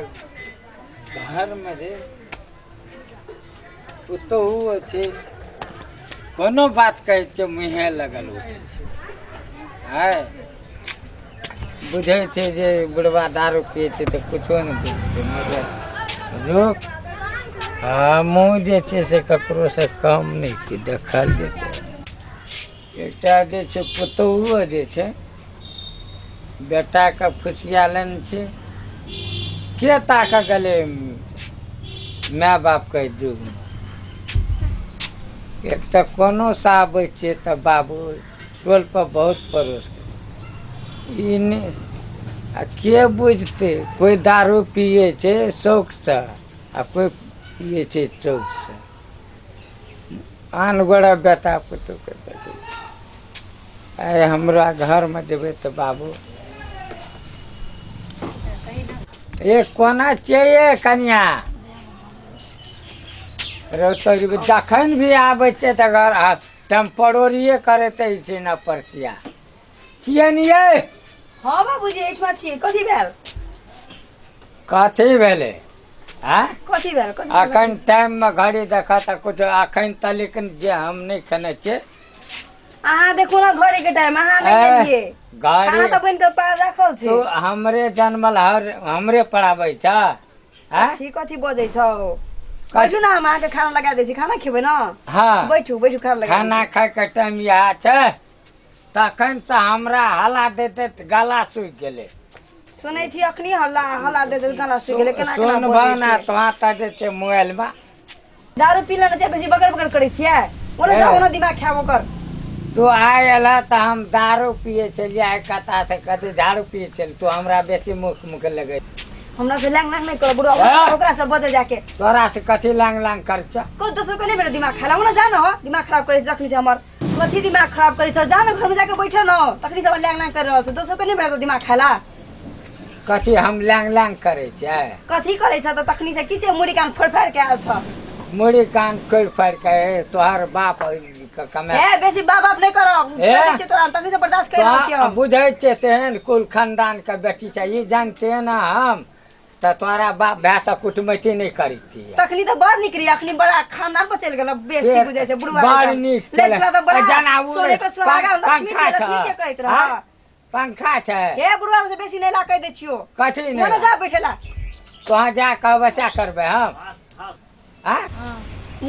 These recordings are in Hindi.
घर में पुतहु अच्छे कोनो बात कहे मुहे लगल है बुझे छे जे बुढ़वा दारू पिए छे तो कुछो न बुझते मगर लोग हमू जे छे से ककरो से कम नहीं छे देखल जेते एकटा जे छे पुतहु जे छे बेटा का फुसियालन छे के ताका गले माँ बाप के युग में एक तो कोनो साबै छे तो बाबू टोल पर बहुत परोस के बुझते कोई दारू पिए छे शौक से आ कोई पिए छे चौक से आन गोड़ा बेटा पुतु के आए हमरा घर में देवे तो बाबू एक कोना चाहिए कन्या जखन भी आबै छे तो घर टेम्परोरिए करते छे न परचिया छिए न ये हाँ बाबूजी एठमा छिए कथी भेल कथी भेले हां कथी भेल अखन टाइम में घड़ी देखा त कुछ अखन तलिक जे हम नहीं खने छे अहाँ देखो ना घड़ी के टाइम अहाँ नहीं लिए गाड़ी अहाँ तो बन के पार रखल छे तो हमरे जन्मल हमरे पढ़ाबै छ हां ठीक कथी बजै छ बैठू ना हम आके खाना लगा दै छी खाना खेबै ना हां बैठू बैठू खाना लगा खाना खाए के टाइम यह छे तखन से हमरा हला देते गला सूख गेले सुनै छी अखनी हल्ला हल्ला देते गला सूख गेले केना केना सुन भाना तो आता जे छे मोबाइल में दारू पीले न छै बेसी बगर बगर करै छियै ओने जाओ ना दिमाग खाबो कर तो आयला तो हम दारू पिए चलिए आय कता से कते दारू पिए चल तो हमरा बेसी मुख मुख लगे हमरा से लैंग लैंग नहीं कर बुढ़वा ओकरा से बजे जाके तोरा से कथी लांग लांग कर छ को दोसर को नहीं मेरा दिमाग खराब ना जानो हो दिमाग खराब करे रखली छै हमर कथी दिमाग खराब करे छ जानो घर में जाके बैठो न तखनी से लैंग लैंग कर रहल छ दोसर को नहीं मेरा दिमाग खाला कथी हम लांग लांग करे छै कथी करे छ त तखनी से की छै मुड़ी कान फड़फड़ के आल छ मुड़ी कान कोड़ फाड़ के तोहर बाप कमे ए बेसी बाप बाप नहीं करो करे छै तोरा तखनी से बर्दाश्त कर रहल छी बुझै छै तेहन कुल खानदान के बेटी चाहिए जानते हैं ना हम त तोरा बाप भैंसा कुटमैती नहीं करीती तखनी तो बड़ निकरी अखनी बड़ा खानदान पर चल गेल बेसी बुझै छै बुढ़वा बड़ निक चले जना सोने पे सुहागा लक्ष्मी के कहैत रह पंखा छै हे बुढ़वा से बेसी नहीं ला कह दे छियो कथी नहीं ओने जा बैठेला कहां जा के बचा करबे हम हां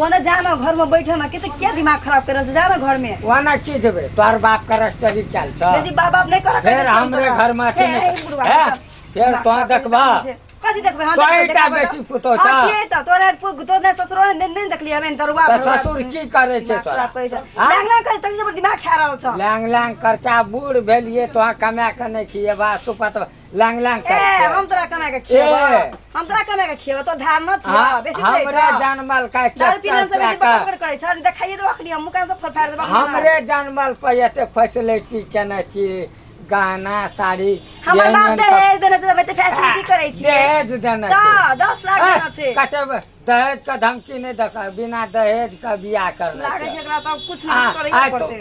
ओने जाना घर में बैठे ना किते क्या दिमाग खराब कर रहल जाना घर में ओना की देबे तोर बाप का रस्तरी चल छ बेसी बाप बाप नहीं कर फिर हमरे घर में अथी नहीं फिर तो देखबा कथी देखबे हां तोइटा बेटी पुतो छ हां छी त तोरे तोने ससुर ने नहीं देखली हमें तरुआ ससुर की करे छै तोरा लैंग लैंग कर तभी से दिमाग खा रहल छ लैंग लैंग खर्चा बूढ़ भेलिए तो कमा के नहीं खिएबा सुपत लैंग लैंग कर ए हम तोरा कमा के खिएबा हम तोरा कमा के खिएबा तो धार न छ बेसी कहै छ हमरे जानमल का दारू पीलन से बेसी बकर करे छ देखाइए तो अखनी हम मुकान से फरफाड़ देबा हमरे जानमल पे एते फैसिलिटी केना छी गहना साड़ी हमर बाप दहेज देने से बेटे फैसिलिटी करे छी दहेज देने छ 10 लाख देना छे कटब दहेज का धमकी नहीं दका बिना दहेज का बियाह करना लागे छै एकरा त कुछ नहीं करे पड़ते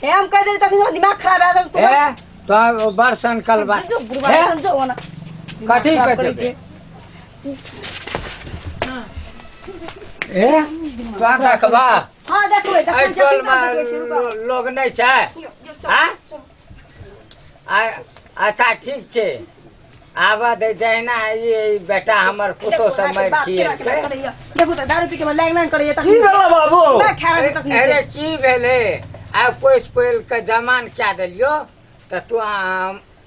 हे हम कह दे तखनी से दिमाग खराब आ जाए तो बरसन कलबा जो बुढ़वा जो ना कथी कर दे हां ए का देखबा हां देखबै देखबै लोग नहीं छै हां अच्छा ठीक छे आबा दे जैना ये बेटा हमर पुतो समय छिए देखू त दारू पी के लैंग लैंग करे त की भेला बाबू मैं खा रहा तखनी अरे की भेले आ पोस पोल के जमान क्या देलियो त तू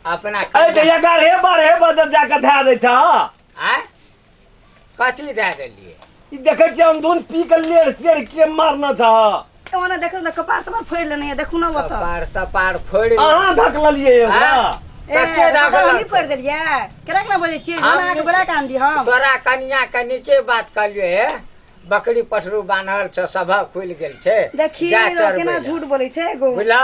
अपना ए ते एकर हे बार जाके धा दे छ आ कथी दे देलिए ई देखे छी हम दोन पी के लेड़ सेड़ के मारना छ ओना देखो न कपार तमर फोड़ लेने है देखू न वो तो कपार फोड़ अहाँ धकललिए एकरा कच्चे दागल हम फोड़ देलिए केना केना बजे छी हमरा के बड़ा कान दी हम तोरा कन्या कनी के बात कलियो हे बकरी पठरू बान्हल छ सब खुल गेल छे देखिए केना झूठ बोलै छै गो बुझला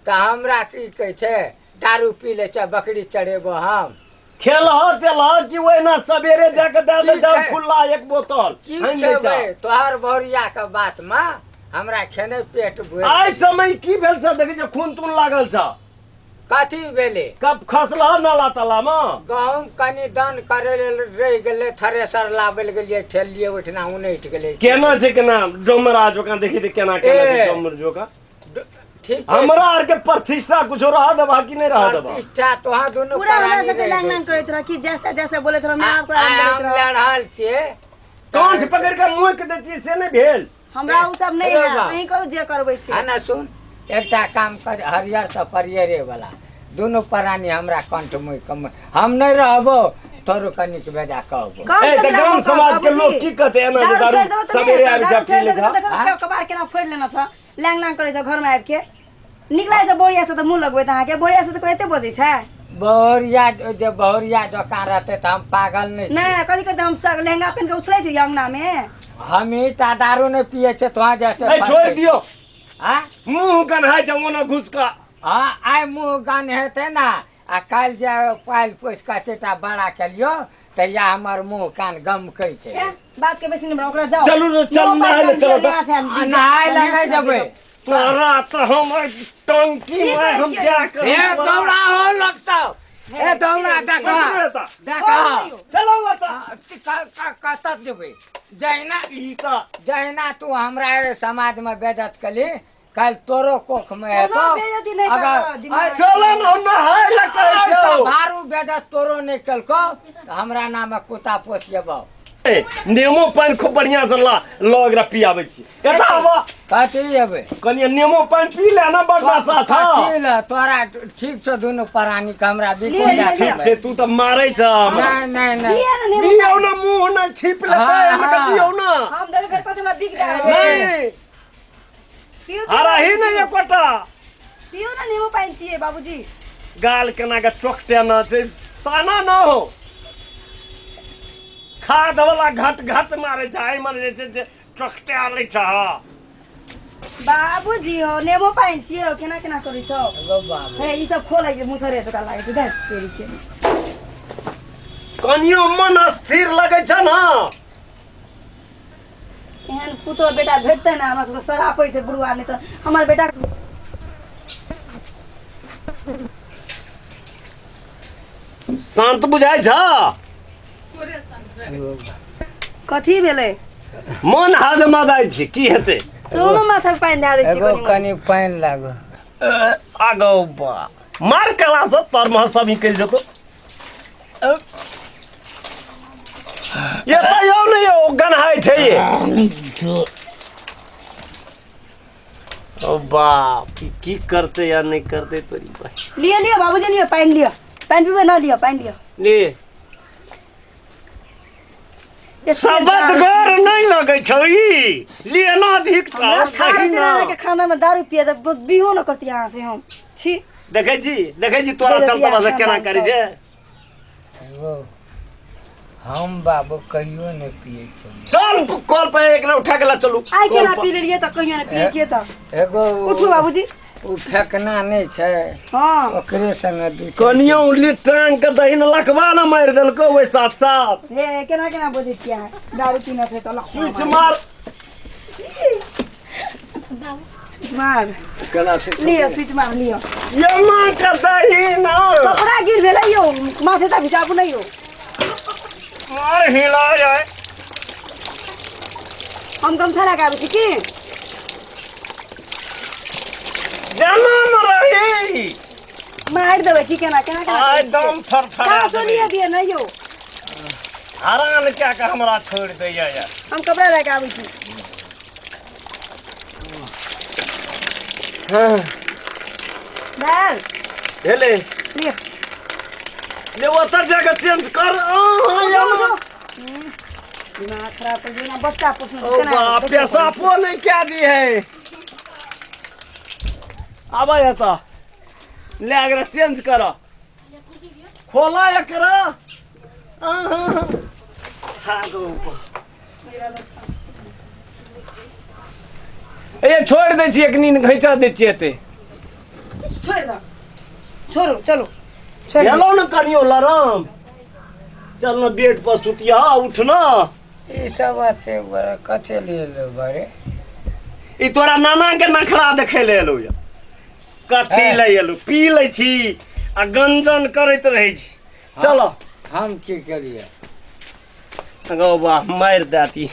त हमरा की कहै छै दारू पी ले छ बकरी चढ़ेबो हम खेलह तेलह कि ओइना सवेरे जाके दे दे जाओ खुला एक बोतल हम ले जा तोहर भौरिया के बात में हमरा खेने पेट भर आइ समय की भेल छ देखि जे खून तून लागल छ कथी भेले कब खसला नाला ताला में गहूम कनी दान करे रह गेले थ्रेसर लाबल गेलिए ठेलिए ओठना उनैठ गेले केना छै केना डोमरा जोका देखी दे केना केना छै डोमर जोका ठीक हमरा आर के प्रतिष्ठा कुछ रहा दबा कि नहीं रहा दबा प्रतिष्ठा तोहा दोनों पूरा हमरा प्राणी साथे लांग लांग करैत रह कि जैसे जैसे बोलैत रह मैं आपको बोलैत रह लड़ाल छे कांठ पकड़ के मुंह के देती से नहीं भेल हमरा उ सब नहीं है वही करू जे करबै से आना सुन एकटा काम कर हरियर से परियरे वाला दोनों प्राणी हमरा कंठ मुंह कम हम नहीं रहबो तोरो कनिक बेजा कहबो ए त गांव समाज के लोग की कहते है ना दारू सवेरे आबि जा पी ले जा कबार केना फोड़ लेना छ लांग लांग करै छ घर में आबि के निकलै छ बोरिया से त मुंह लगबै त अहाँ के बोरिया से त कोई एते बजै छै बहुरिया जो बहुरिया जो कहाँ रहते तो हम पागल नहीं नहीं कथी करते हम सब लहंगा पहन के उछलै थी अंगना में हम ही दारू नहीं पिए छे तो जैसे ए छोड़ दियो हाँ मुंह कन्हाय छ ओना घुस का हाँ आइ मुँह गान हेते ना आ काल जे पाल पोस का चेटा बड़ा के लियो तो या हमार मुँह कान गमकै छे बात के बेसी नहीं ओकरा जाओ चलू न चल नहाय ले चलो नहाय लगे जबे तोरा तो हम टंकी में हम क्या ए करें दौड़ा हो लोग सब ए दौड़ा देखा चलो बता कत जबे जहिना ई त जहिना तू हमरा समाज में बेजत कली कल तोरो कोख में है तो बेइज्जती नहीं करो, दिमाग चलो न नहाय ले कहै छौ भारू बेजत तोरो नहीं कलको हमरा नाम कुत्ता पोसियबो नेमो पानी खूब बढ़िया से लग रहा पियाबे छी एता आवा कथी जेबे कनिया नेमो पानी पी ले ना बड़ा सा था कथी ले तोरा ठीक छौ दुनु प्राणी के हमरा बिल्कुल ले, ले, ठीक से तू त मारै छ नहीं नहीं नहीं लिया ना नेमो दियौ ना मुंह ना छिप लेता हाँ, है मत दियौ ना हम देबे फिर पति में बिक जाए नहीं पियो हरा ही नहीं कोटा पियो ना नेमो पानी चाहिए बाबूजी गाल केना के चोकटे ना छै ताना ना हो खाद वाला घट घट मारे छ आई मर जे चोकटे आले छ बाबूजी हो नेमो पानी चाहिए हो केना केना करै छौ गो बाबू हे ई सब खोलै के मुसरे तो का लागे छै देख तेरी के कनियो मन स्थिर लगे छ ना एहन पुतो बेटा भेटते ना हमरा सब सरापै छै बुढ़वा नहीं तो हमर बेटा शांत बुझाय छ कथी भेलै मन हाथ मदाय छी की हेते चोनो माथा पे पानी दे दै छी एगो कनी पानी लागो आगो बा मार कला से तर मह सब निकल जतो ये त यो नहीं यो गनहाय छै ये ओ बाप की करते या नहीं करते तोरी भाई लियो लियो बाबूजी लियो पानी पीबे ना लियो पानी लियो ले सबत घर नहीं लगे छ ई लेना अधिक हमरा चाव खाना नहीं चलाना के ना खाना में दारू पिए त बिहो न करती यहाँ से हम छी देखे जी तोरा चलता से केना करी जे एगो हम बाबू कहियो नहीं पिए छे चल कॉल पे एक उठा के ला चलू आई कॉल केना पर। पी लेलिए त कहियो न पिए छिए त एगो उठू बाबूजी उ फेकना नहीं छे हां ओकरे संग दू कनियो उंगली टांग के दहिन लखवा न मार देलको ओइ साथ साथ हे केना केना बोझे छिए दारू पीना से त लख स्विच मार स्विच मार केना से लियो स्विच मार लियो ये मां के दहिन कपड़ा गिर भेलै यो माथे त भिजाबु नहीं यो मार हिला जाए हम गमछा लगाबे छी की जाना न रही मार देबै की केना केना केना आय दम फरफरा का सोनिए दिए नहीं यो हरान क्या के हमरा छोड़ दे यार हम कपड़ा लगाबे छी हां डाल हेले लियो ले उतर जाके चेंज कर या दिमाग खराब कर दिया बच्चा पोसने ओ बाप पैसा पो नहीं क्या दी है अब आया था ले अगर चेंज करो खोला या करो हाँ गो ए छोड़ दे छी एक नींद घैचा दे छी एते छोड़ दो छोड़ो चलो छोड़ दो। हेलो न करियो लराम चल न बेड पर सुतिया उठ ना ई सब बाते बड़ा कथे ले लो बारे ई तोरा नाना के नखरा देखे ले एलो या कथी है। ले एलू पी लै छी आ गंजन करैत रहै छी चलो हम की करिए गौ बा मारि देती